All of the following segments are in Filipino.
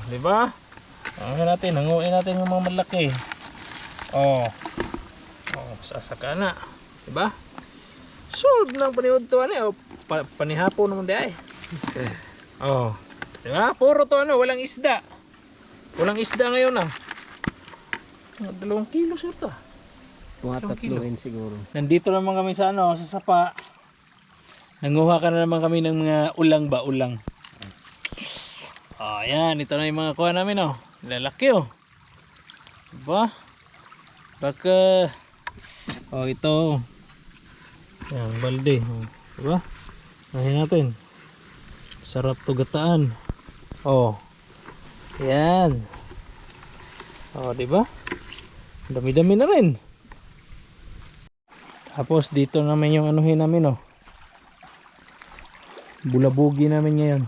di ba? Hanguin natin yung mga malaki. Oh. Oh, sasaka na, di ba? Solve ng paniud to ano, panihapon naman di ay. Oh. Di ba? Puro to ano, walang isda. Walang isda ngayon ah. 2 kilo sir to. Mga 3 siguro. Nandito naman kami sa ano, sa sapa. Nanguha ka na naman kami ng mga ulang ba, ulang. Oh, yan, ito na yung mga kuha namin oh. Lalaki oh. Diba? Baka oh, ito. Yan, balde. Diba? Ahin natin. Sarap to gataan. Oh. Yan. Oh, diba? Dami-dami na rin. Tapos dito naman yung anuhin namin oh. Bulabugi namin ngayon.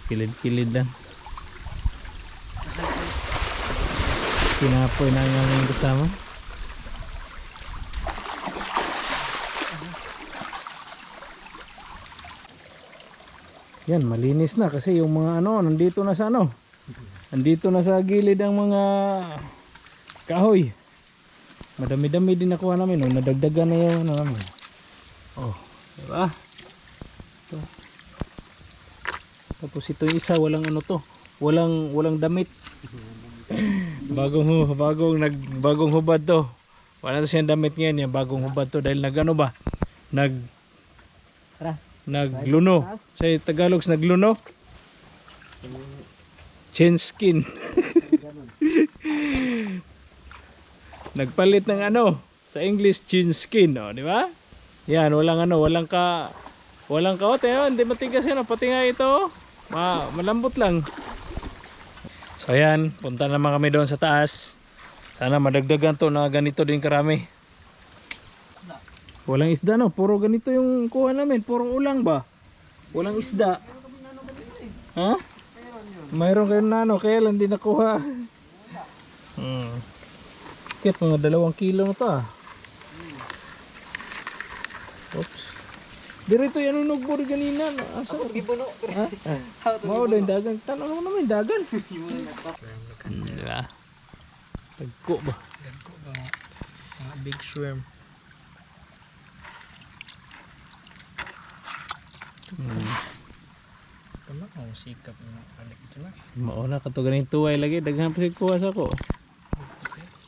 Kilid-kilid lang. Pinapoy na ang aming kasama. Yan, malinis na kasi yung mga ano, nandito na sa ano. Nandito na sa gilid ang mga kahoy. Madami-dami din nakuha namin, oh. Nadagdagan na yung ano namin. Oh, diba? Ito. Tapos ito yung isa, walang ano to. Walang damit. Bagong hubad to. Wala na siyang damit ngayon, yung bagong hubad to dahil nagano ba? Nagluno. Sa Tagalog nagluno. Change skin. Nagpalit ng ano, sa English change skin, oh, di ba? Yan, walang kaote, oh, hindi matigas yan, oh. Pati nga ito, malambot lang. So ayan, punta naman kami doon sa taas. Sana madagdagan to na ganito din karami. Walang isda no, puro ganito yung kuha namin, puro ulang ba? Walang isda. Ha? Mayroon kayong nano, kaya lang di nakuha. Kit mga 2 kilo na to ah. Oops. Dirito yan ang nagburi ganina. Asa? Ako gibuno. Mao din dagan. Tanong naman dagan. Diba? Dagko ba? Mga big shrimp. Tama ko sikap na balik ito na. Mauna ka to ganing tuway lagi. Daghan pa sig kuha sa ko.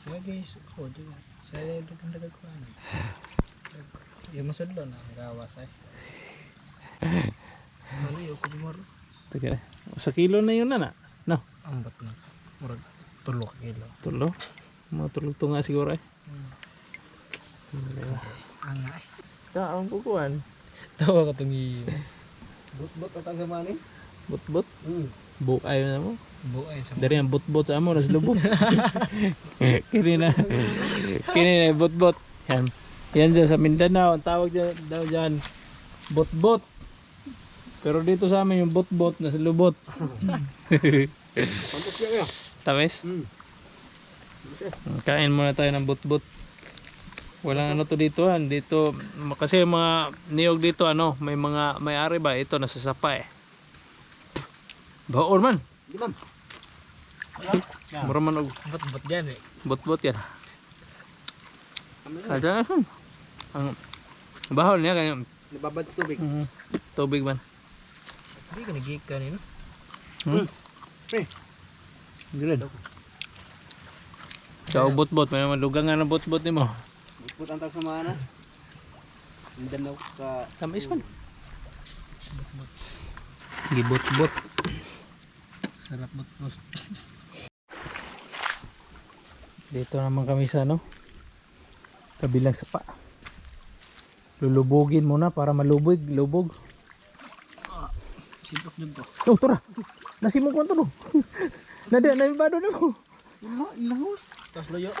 Sige guys. Oh, di ba? Saya dagdag ko na. Yung masudlo na gawas ay. Ano yung kumaro? Teka, sa kilo na yun na. No? Ambat na. Murag 3 kilo. 3? Mga 3 to nga siguro eh. Anga eh. Kaang kukuhan. Tawa ka itong But atang sa mani? But? Bukay na mo? Buay sa Dari ang but sa amo, nas lubot. Kini na but. Yan dyan sa Mindanao, ang tawag daw dyan, bot. Pero dito sa amin yung bot, nasa lubot. Tawes? Kain muna tayo ng bot. Walang ano to dito dito kasi mga niyog dito ano, may ari ba ito nasa sapa eh. Baon man. Di ma'am. Mura man og Bot yan eh. Bot yan. Ada ang bahol niya kaya Nababad sa tubig. Tubig man. Hindi ka nagikan eh no? Good. So bot may madugang nga na bot ni mo. Bot ang tag sa mana. Mindanao ka Tamis man. Gibot. Sarap bot. Dito naman kami sa ano? Kabilang sapa. Lulubugin muna para lubog. sipok dito. Oh, tura. Nasimong ko to. Nada na ibado na mo. Ilahos. Tas loyo.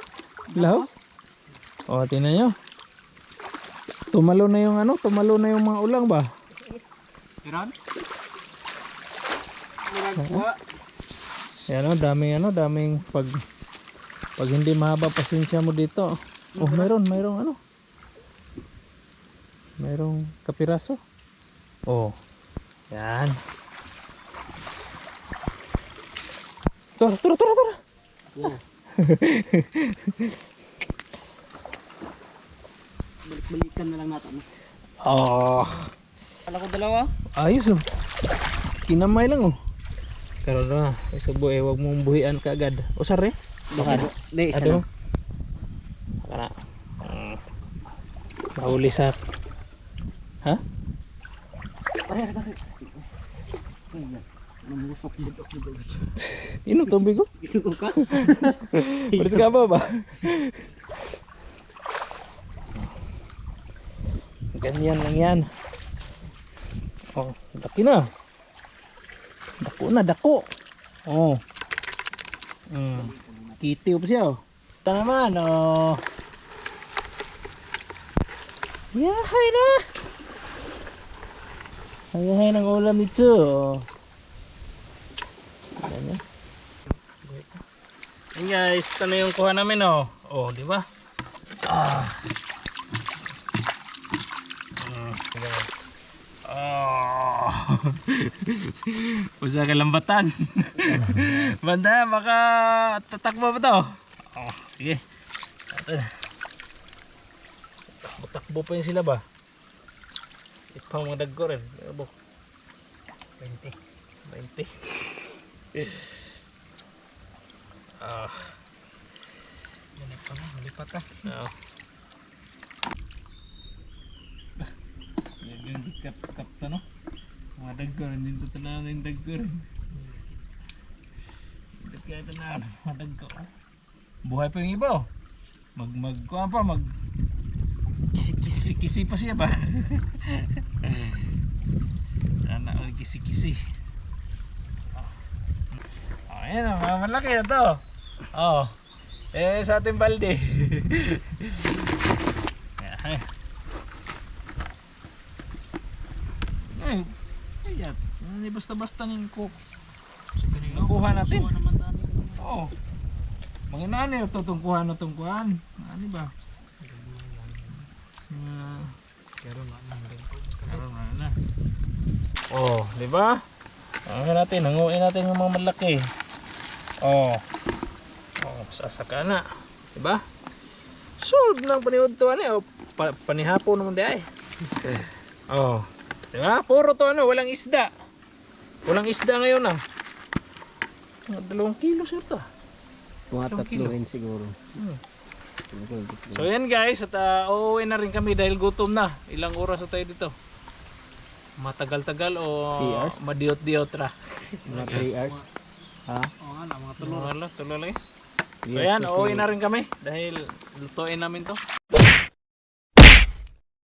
Lahos? Oh, tingnan nyo. Tumalo na yung mga ulang ba? Iran? Muragwa. Yan daming pag hindi mahaba pasensya mo dito. Oh, mayroong ano. Mayroong kapiraso. Oh. Yan. Tura. Yeah. Balik-balikan na lang natin. Oh. Kala ko dalawa. Ayos oh. Kinamay lang oh. Karon na, sa buhay, wag mong buhian kaagad. O sare? Baka. Hindi, isa Ano? lang. Kana. Mahuli sa... Ha? Pare. Namusok dito. Inom tubig ko? Isuko ka? Balis ka ba? Ganyan lang yan. Oh, laki na. Dako. Oh. Kitiw pa siya oh. Ito naman oh. Yahay na. Yahay ng ulam nito. Oh. Ganyan. Yan guys, ito na yung kuha namin oh. Oh, di ba? Oh. Usa ka lambatan. Banda, baka tatakbo ba to? Oh, sige. Takbo pa yun sila ba? Ito mga dagko rin. 20. Ganit pa na, malipat ka. Oo. Yung dikat-kat no? Mga dagko rin, dito talaga yung dagko rin. Dito kaya ito na, mga dagko. Buhay pa yung iba oh. Kuha pa, kisi-kisi pa siya ba? Sana all kisi-kisi. Ayan o, mga malaki na to. Oh. Sa ating balde. Ayat. Hindi basta-basta ng cook. Kuha natin. Oo. Mga nani ito tungkuhan. Ano ba? Karoon na. Oh, di ba? Nanguin natin yung mga malaki. Oh, sasaka na. Di ba? Sold ng paniod to ano. Panihapon naman di ay. Oh. Di ba? Puro to walang isda. Walang isda ngayon ah. 2 kilo sir to. Mga 3 siguro. So yan guys, at uuwi na rin kami dahil gutom na. Ilang oras na tayo dito? Matagal-tagal o 3 hours? madiot-diot ra? Mga 3 hours. Ha? Oo nga na, mga tulo lang. So yan, uuwi na rin kami dahil lutuin namin to.